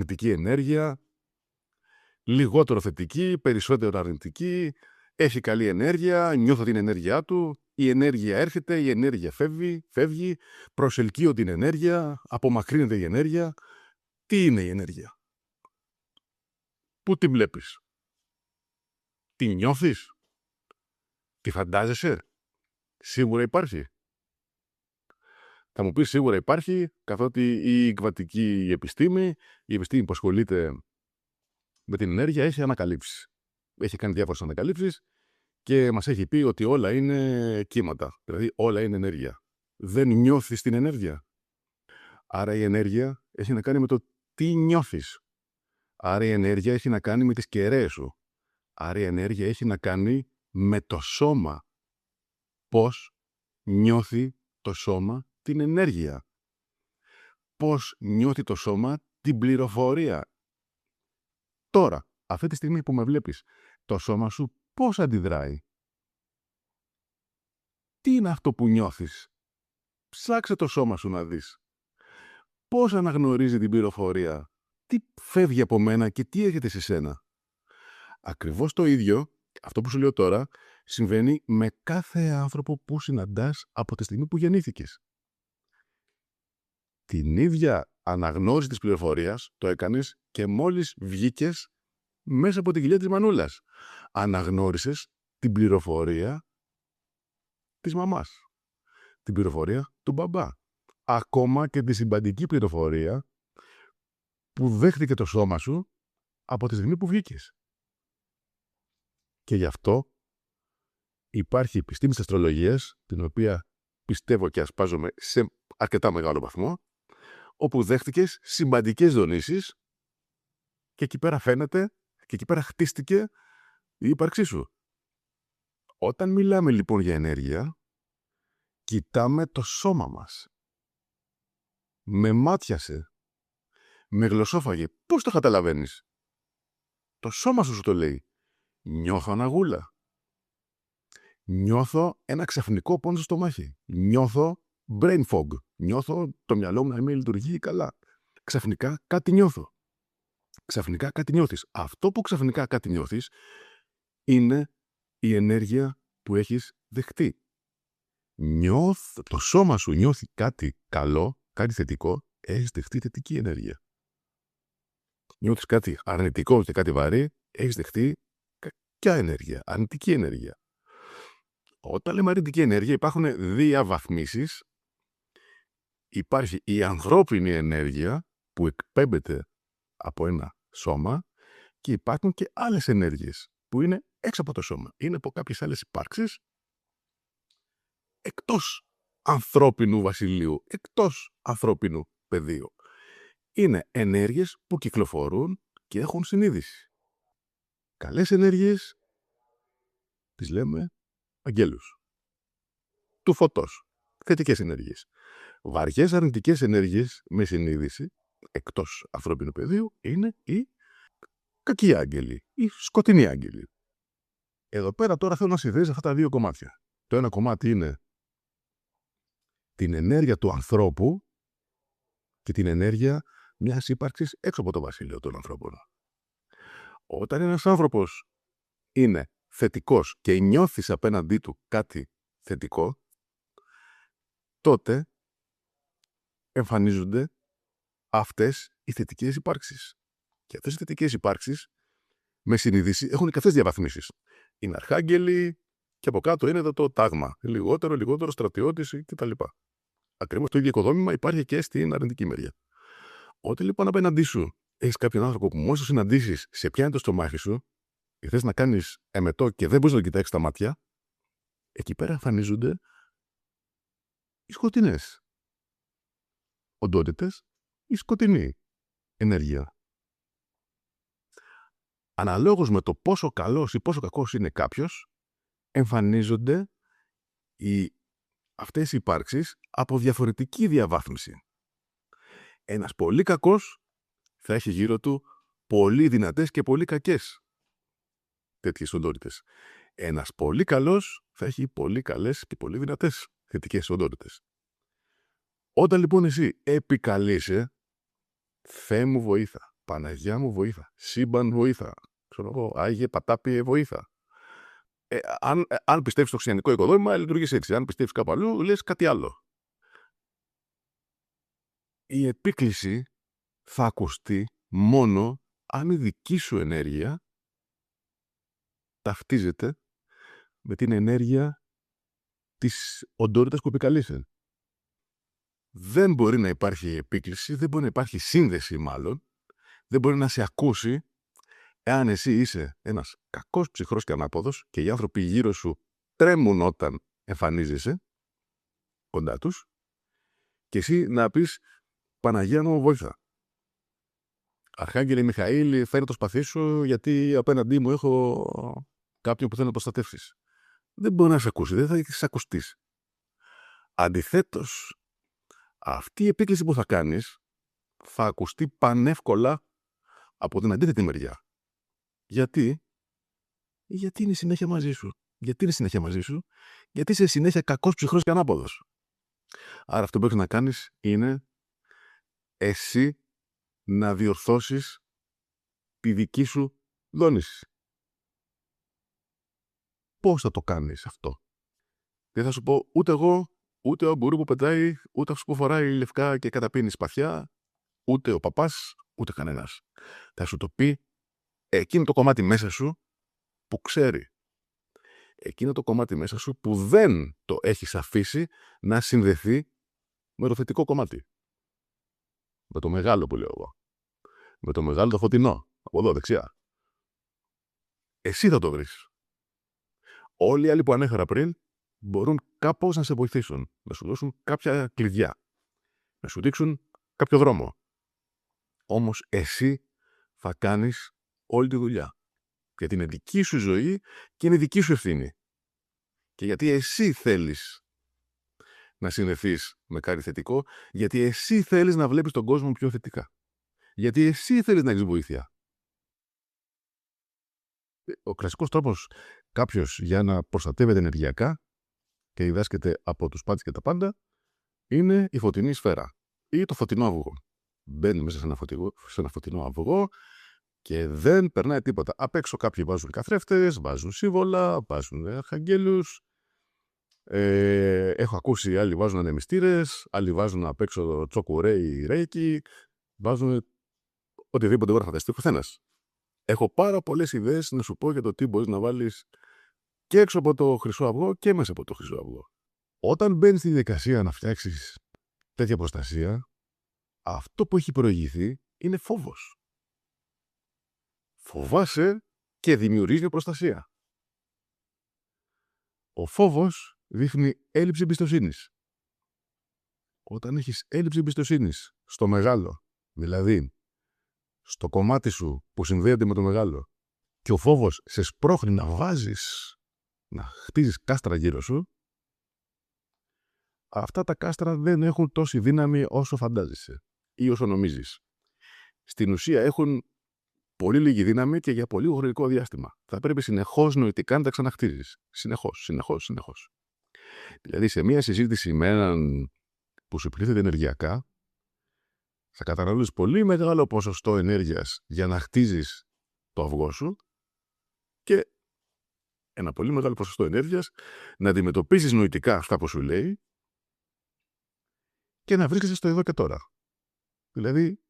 αρνητική ενέργεια, λιγότερο θετική, περισσότερο αρνητική, έχει καλή ενέργεια, νιώθω την ενέργειά του, η ενέργεια έρχεται, η ενέργεια φεύγει, προσελκύω την ενέργεια, απομακρύνεται η ενέργεια. Τι είναι η ενέργεια? Πού την βλέπεις? Τη νιώθεις? Τη φαντάζεσαι? Σίγουρα υπάρχει? Θα μου πεις σίγουρα υπάρχει, καθότι η κβαντική επιστήμη, η επιστήμη που ασχολείται με την ενέργεια, έχει ανακαλύψει. Έχει κάνει διάφορες ανακαλύψεις και μας έχει πει ότι όλα είναι κύματα, δηλαδή όλα είναι ενέργεια. Δεν νιώθεις την ενέργεια. Άρα η ενέργεια έχει να κάνει με το τι νιώθεις. Άρα η ενέργεια έχει να κάνει με τις κεραίες σου. Άρα η ενέργεια έχει να κάνει με το σώμα. Πώς νιώθει το σώμα την ενέργεια. Πώς νιώθει το σώμα την πληροφορία. Τώρα, αυτή τη στιγμή που με βλέπεις, το σώμα σου πώς αντιδράει? Τι είναι αυτό που νιώθεις? Ψάξε το σώμα σου να δεις. Πώς αναγνωρίζει την πληροφορία? Τι φεύγει από μένα και τι έρχεται σε σένα? Ακριβώς το ίδιο, αυτό που σου λέω τώρα, συμβαίνει με κάθε άνθρωπο που συναντάς από τη στιγμή που γεννήθηκες. Την ίδια αναγνώριση της πληροφορίας το έκανες και μόλις βγήκες μέσα από την κοιλιά της μανούλας. Αναγνώρισες την πληροφορία της μαμάς, την πληροφορία του μπαμπά, ακόμα και τη συμπαντική πληροφορία που δέχτηκε το σώμα σου από τη στιγμή που βγήκες. Και γι' αυτό υπάρχει η επιστήμη της αστρολογίας, την οποία πιστεύω και ασπάζομαι σε αρκετά μεγάλο βαθμό, όπου δέχτηκες συμπαντικές δονήσεις και εκεί πέρα φαίνεται και εκεί πέρα χτίστηκε η ύπαρξή σου. Όταν μιλάμε λοιπόν για ενέργεια, κοιτάμε το σώμα μας. Με μάτιασε, με γλωσσόφαγε. Πώς το καταλαβαίνεις? Το σώμα σου το λέει. Νιώθω αναγούλα. Νιώθω ένα ξαφνικό πόνο στο στομάχι. Νιώθω brain fog. Νιώθω το μυαλό μου να μην λειτουργεί καλά. Ξαφνικά κάτι νιώθω. Ξαφνικά κάτι νιώθεις. Αυτό που ξαφνικά κάτι νιώθεις είναι η ενέργεια που έχεις δεχτεί. Το σώμα σου νιώθει κάτι καλό, κάτι θετικό, έχεις δεχτεί θετική ενέργεια. Νιώθεις κάτι αρνητικό και κάτι βαρύ, έχεις δεχτεί κακιά ενέργεια, αρνητική ενέργεια. Όταν λέμε αρνητική ενέργεια υπάρχουν διαβαθμίσεις. Υπάρχει η ανθρώπινη ενέργεια που εκπέμπεται από ένα σώμα και υπάρχουν και άλλες ενέργειες που είναι έξω από το σώμα. Είναι από κάποιες άλλες υπάρξεις εκτός ανθρώπινου βασιλείου, εκτός ανθρώπινου πεδίου. Είναι ενέργειες που κυκλοφορούν και έχουν συνείδηση. Καλές ενέργειες τις λέμε αγγέλους του φωτός, θετικές ενέργειες. Βαριές αρνητικές ενέργειες με συνείδηση εκτός ανθρώπινου πεδίου είναι οι κακοί άγγελοι, οι σκοτεινοί άγγελοι. Εδώ πέρα τώρα θέλω να συνδέσεις αυτά τα δύο κομμάτια. Το ένα κομμάτι είναι την ενέργεια του ανθρώπου και την ενέργεια μιας ύπαρξης έξω από το βασίλειο των ανθρώπων. Όταν ένας άνθρωπος είναι θετικός και νιώθεις απέναντί του κάτι θετικό, τότε εμφανίζονται αυτές οι θετικές υπάρξεις. Και αυτές οι θετικές υπάρξεις με συνείδηση έχουν και αυτές διαβαθμίσεις. Είναι αρχάγγελοι και από κάτω είναι το τάγμα. Λιγότερο στρατιώτης κτλ. Ακριβώς το ίδιο οικοδόμημα υπάρχει και στην αρνητική μεριά. Όταν λοιπόν απέναντί σου έχεις κάποιον άνθρωπο που μόλις το συναντήσεις σε πιάνει το στομάχι σου και θες να κάνεις εμετό και δεν μπορείς να τον κοιτάξεις τα μάτια, εκεί πέρα εμφανίζονται οι σκοτεινές οντότητες, η σκοτεινή ενέργεια. Αναλόγως με το πόσο καλός ή πόσο κακός είναι κάποιος, εμφανίζονται αυτές οι υπάρξεις από διαφορετική διαβάθμιση. Ένας πολύ κακός θα έχει γύρω του πολύ δυνατές και πολύ κακές τέτοιες οντότητες. Ένας πολύ καλός θα έχει πολύ καλές και πολύ δυνατές θετικές οντότητες. Όταν λοιπόν εσύ επικαλείσαι, Θεέ μου βοήθα, Παναγιά μου βοήθα. Σύμπαν βοήθα. Ξέρω εγώ, Άγιε Πατάπιε βοήθα. Αν πιστεύεις στο χριστιανικό οικοδόμημα, λειτουργείς έτσι. Αν πιστεύεις κάπου αλλού, λες κάτι άλλο. Η επίκληση θα ακουστεί μόνο αν η δική σου ενέργεια ταυτίζεται με την ενέργεια της οντότητας που επικαλείσαι. Δεν μπορεί να υπάρχει επίκληση, δεν μπορεί να υπάρχει σύνδεση μάλλον, δεν μπορεί να σε ακούσει εάν εσύ είσαι ένας κακός ψυχρός και ανάποδος και οι άνθρωποι γύρω σου τρέμουν όταν εμφανίζεσαι κοντά τους και εσύ να πεις Παναγία μου βοήθα. Αρχάγγελε Μιχαήλ, φέρε το σπαθί σου γιατί απέναντί μου έχω κάποιον που θέλει να προστατεύσεις. Δεν μπορεί να σε ακούσει, δεν θα σε ακουστείς. Αντιθέτως, αυτή η επίκληση που θα κάνεις θα ακουστεί πανεύκολα από την αντίθετη μεριά. Γιατί είναι συνέχεια μαζί σου. Γιατί είναι συνέχεια μαζί σου? Γιατί είσαι συνέχεια κακός, ψυχρός και ανάποδος. Άρα αυτό που έχεις να κάνεις είναι εσύ να διορθώσεις τη δική σου δόνηση. Πώς θα το κάνεις αυτό? Δεν θα σου πω ούτε εγώ, ούτε ο γκουρού που πετάει, ούτε αυτός που φοράει λευκά και καταπίνει σπαθιά, ούτε ο παπάς, ούτε κανένας. Θα σου το πει εκείνο το κομμάτι μέσα σου που ξέρει. Εκείνο το κομμάτι μέσα σου που δεν το έχεις αφήσει να συνδεθεί με το θετικό κομμάτι. Με το μεγάλο που λέω εγώ. Με το μεγάλο το φωτεινό. Από εδώ δεξιά. Εσύ θα το βρεις. Όλοι οι άλλοι που ανέφερα πριν μπορούν κάπως να σε βοηθήσουν. Να σου δώσουν κάποια κλειδιά. Να σου δείξουν κάποιο δρόμο. Όμως εσύ θα κάνεις όλη τη δουλειά. Γιατί είναι δική σου ζωή και είναι δική σου ευθύνη. Και γιατί εσύ θέλεις να συνδεθείς με κάτι θετικό, γιατί εσύ θέλεις να βλέπεις τον κόσμο πιο θετικά. Γιατί εσύ θέλεις να έχεις βοήθεια. Ο κλασικός τρόπος κάποιος για να προστατεύεται ενεργειακά και διδάσκεται από τους πάντες και τα πάντα είναι η φωτεινή σφαίρα ή το φωτεινό αυγό. Μπαίνει μέσα σε ένα φωτεινό αυγό και δεν περνάει τίποτα. Απ' έξω κάποιοι βάζουν καθρέφτες, βάζουν σύμβολα, βάζουν αρχαγγέλους. Έχω ακούσει άλλοι βάζουν ανεμιστήρες, άλλοι βάζουν απ' έξω τσοκουρέι, ρέικι, βάζουν οτιδήποτε μπορεί να φανταστεί ο καθένας. Έχω πάρα πολλές ιδέες να σου πω για το τι μπορείς να βάλεις και έξω από το χρυσό αυγό και μέσα από το χρυσό αυγό. Όταν μπαίνεις στη διαδικασία να φτιάξεις τέτοια προστασία, αυτό που έχει προηγηθεί είναι φόβος. Φοβάσαι και δημιουργείς μια προστασία. Ο φόβος δείχνει έλλειψη εμπιστοσύνης. Όταν έχεις έλλειψη εμπιστοσύνης στο μεγάλο, δηλαδή στο κομμάτι σου που συνδέεται με το μεγάλο, και ο φόβος σε σπρώχνει να χτίζεις κάστρα γύρω σου, αυτά τα κάστρα δεν έχουν τόση δύναμη όσο φαντάζεσαι ή όσο νομίζεις. Στην ουσία έχουν πολύ λίγη δύναμη και για πολύ χρονικό διάστημα. Θα πρέπει συνεχώς νοητικά να τα ξαναχτίζεις. Συνεχώς. Δηλαδή, σε μία συζήτηση με έναν που σου πλήθεται ενεργειακά, θα καταναλώσεις πολύ μεγάλο ποσοστό ενέργειας για να χτίζεις το αυγό σου και ένα πολύ μεγάλο ποσοστό ενέργειας να αντιμετωπίσεις νοητικά αυτά που σου λέει και να βρίσκεσαι στο εδώ και τώρα. Δηλαδή,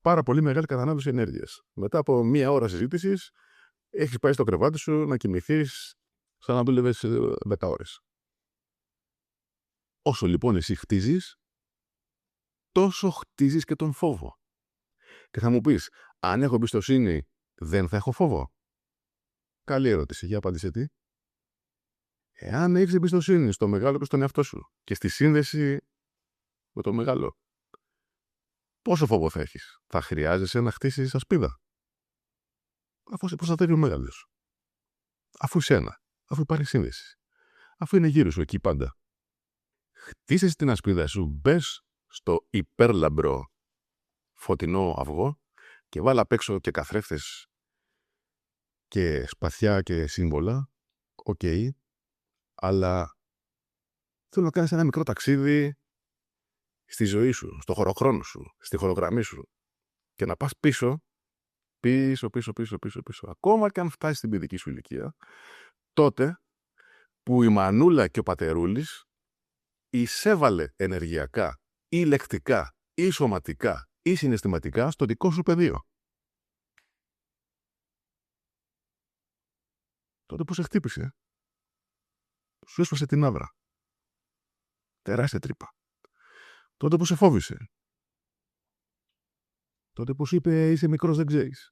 πάρα πολύ μεγάλη κατανάλωση ενέργειας. Μετά από μία ώρα συζήτησης, έχεις πάει στο κρεβάτι σου να κοιμηθείς σαν να δούλευες 10 ώρες. Όσο λοιπόν εσύ χτίζεις, τόσο χτίζεις και τον φόβο. Και θα μου πεις, αν έχω εμπιστοσύνη, δεν θα έχω φόβο? Καλή ερώτηση, για απάντησε τι. Εάν έχεις εμπιστοσύνη στο μεγάλο και στον εαυτό σου και στη σύνδεση με το μεγάλο, πόσο φόβο θα έχεις? Θα χρειάζεσαι να χτίσεις ασπίδα? Αφού σε προστατεύει ο μεγάλος. Αφού σένα. Αφού υπάρχει σύνδεση. Αφού είναι γύρω σου εκεί πάντα. Χτίσεις την ασπίδα σου, μπες στο υπέρλαμπρο φωτεινό αυγό και βάλα απ' έξω και καθρέφτες και σπαθιά και σύμβολα. Οκ. Αλλά θέλω να κάνεις ένα μικρό ταξίδι στη ζωή σου, στο χωροχρόνο σου, στη χωρογραμμή σου και να πας πίσω πίσω. Ακόμα και αν φτάσει στην παιδική σου ηλικία, τότε που η μανούλα και ο πατερούλης εισέβαλε ενεργειακά ή λεκτικά ή σωματικά ή συναισθηματικά στο δικό σου πεδίο. Τότε που σε χτύπησε, σου έσπασε την άβρα. Τεράστια τρύπα. Τότε που σε φόβησε. Τότε που σου είπε είσαι μικρός, δεν ξέρεις.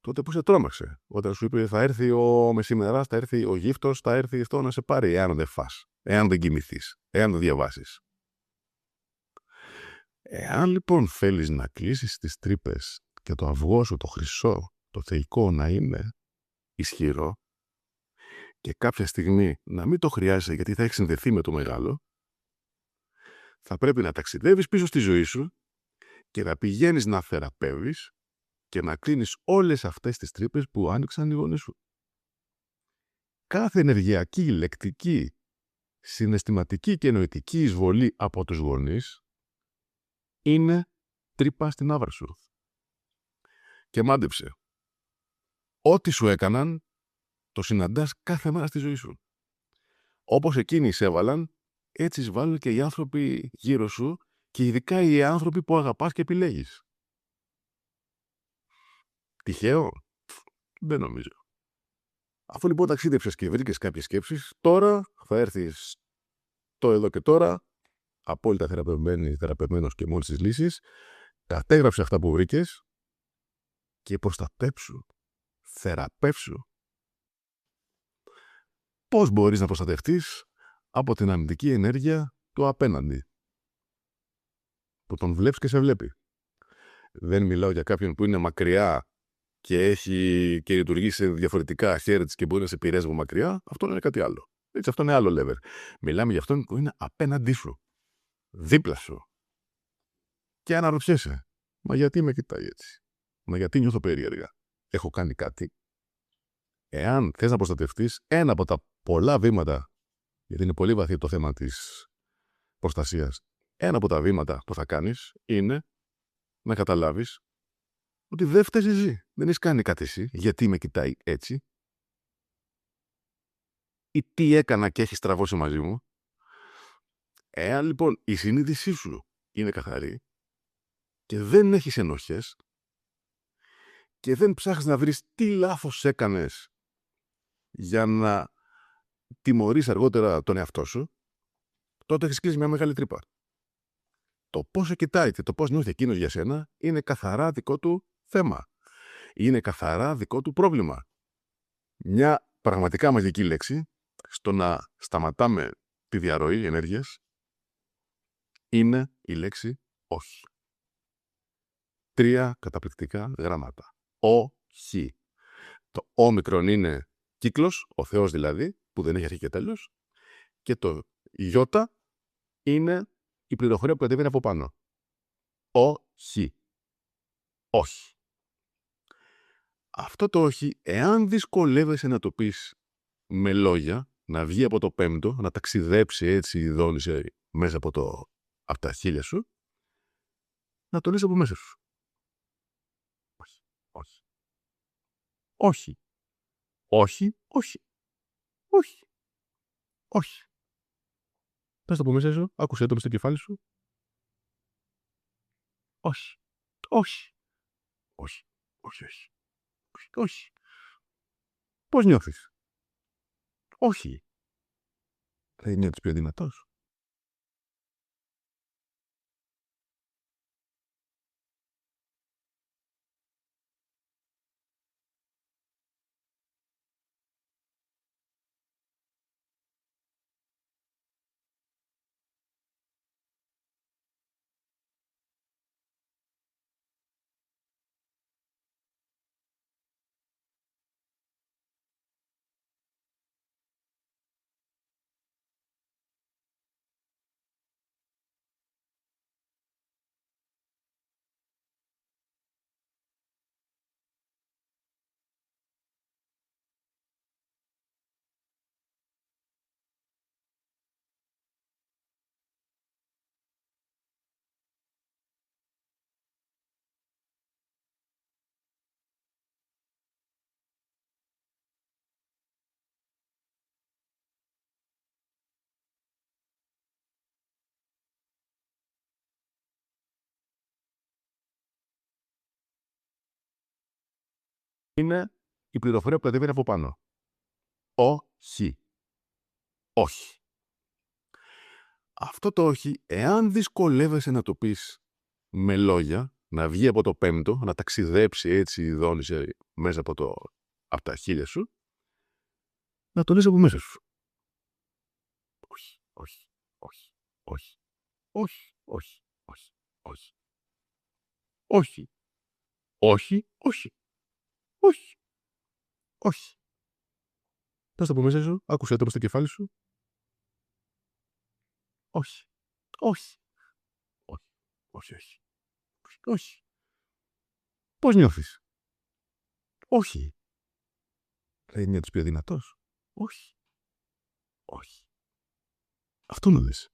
Τότε που σε τρόμαξε. Όταν σου είπε θα έρθει ο μεσημεράς, θα έρθει ο γύφτος, θα έρθει αυτό να σε πάρει, εάν δεν φας, εάν δεν κοιμηθείς, εάν δεν διαβάσεις. Εάν λοιπόν θέλεις να κλείσεις τις τρύπες και το αυγό σου, το χρυσό, το θεϊκό να είναι ισχυρό και κάποια στιγμή να μην το χρειάζεσαι γιατί θα έχει συνδεθεί με το μεγάλο, θα πρέπει να ταξιδεύεις πίσω στη ζωή σου και να πηγαίνεις να θεραπεύεις και να κλείνεις όλες αυτές τις τρύπες που άνοιξαν οι γονείς σου. Κάθε ενεργειακή, λεκτική, συναισθηματική και νοητική εισβολή από τους γονείς είναι τρύπα στην άβρα σου. Και μάντεψε. Ό,τι σου έκαναν, το συναντάς κάθε μέρα στη ζωή σου. Όπως εκείνοι εισέβαλαν, έτσι εισβάλλουν και οι άνθρωποι γύρω σου και ειδικά οι άνθρωποι που αγαπάς και επιλέγεις. Τυχαίο? Δεν νομίζω. Αφού λοιπόν ταξίδεψες και βρήκες κάποιες σκέψεις, τώρα θα έρθεις το εδώ και τώρα, απόλυτα θεραπευμένος και μόλις τις λύσεις, κατέγραψε αυτά που βρήκες και προστατέψου, θεραπεύσου. Πώς μπορείς να προστατευτείς από την αρνητική ενέργεια του απέναντι, που τον βλέπεις και σε βλέπει. Δεν μιλάω για κάποιον που είναι μακριά και έχει και λειτουργεί σε διαφορετικά χέρια της και μπορεί να σε επηρεάζει από μακριά. Αυτό είναι κάτι άλλο. Έτσι, αυτό είναι άλλο level. Μιλάμε για αυτόν που είναι απέναντί σου, δίπλα σου. Και αναρωτιέσαι, μα γιατί με κοιτάει έτσι? Μα γιατί νιώθω περίεργα? Έχω κάνει κάτι? Εάν θες να προστατευτείς, ένα από τα πολλά βήματα, γιατί είναι πολύ βαθύ το θέμα της προστασίας, ένα από τα βήματα που θα κάνεις είναι να καταλάβεις ότι δεν φταίς εσύ. Δεν έχεις κάνει κάτι εσύ. Γιατί με κοιτάει έτσι? Ή τι έκανα και έχει στραβώσει μαζί μου? Εάν λοιπόν η συνείδησή σου είναι καθαρή και δεν έχεις ενοχές και δεν ψάχνεις να βρεις τι λάθος έκανες για να τιμωρείς αργότερα τον εαυτό σου, τότε έχεις κλείσει μια μεγάλη τρύπα. Το πώς σε κοιτάει και το πώς νιώθει εκείνος για σένα είναι καθαρά δικό του θέμα. Είναι καθαρά δικό του πρόβλημα. Μια πραγματικά μαγική λέξη στο να σταματάμε τη διαρροή ενέργειας είναι η λέξη όχι. 3 καταπληκτικά γράμματα. Όχι. Το όμικρον είναι κύκλος, ο Θεός δηλαδή, που δεν έχει αρχή και τέλος, και το γιώτα είναι η πληροφορία που κατεβαίνει από πάνω. Όχι. Όχι. Αυτό το όχι, εάν δυσκολεύεσαι να το πεις με λόγια, να βγει από το πέμπτο, να ταξιδέψει έτσι η δόνηση μέσα από τα χείλια σου, να το λες από μέσα σου. Όχι. Όχι. Όχι. Όχι. Όχι. Όχι. Όχι. Πες το από μέσα σου, άκουσέ το μες στο κεφάλι σου. Όχι. Όχι. Όχι. Όχι. Όχι. Όχι. Όχι. Πώς νιώθεις? Όχι. Δεν νιώθεις πιο δυνατός? είναι η πληροφορία που κατεβαίνει από πάνω. Όχι. Όχι. Αυτό το όχι, εάν δυσκολεύεσαι να το πεις με λόγια, να βγει από το πέμπτο, να ταξιδέψει έτσι δόνησε μέσα από τα χείλια σου, να το λες από μέσα σου. Όχι, όχι, όχι, όχι, όχι, όχι, όχι, όχι, όχι, όχι, όχι, όχι, όχι. Πες το από μέσα σου, άκουσέ το μες στο κεφάλι σου. Όχι, όχι, όχι, όχι, όχι, όχι. Πώς νιώθεις? Όχι. Δεν νιώθεις πιο δυνατός? Όχι. Όχι. Αυτό να δεις.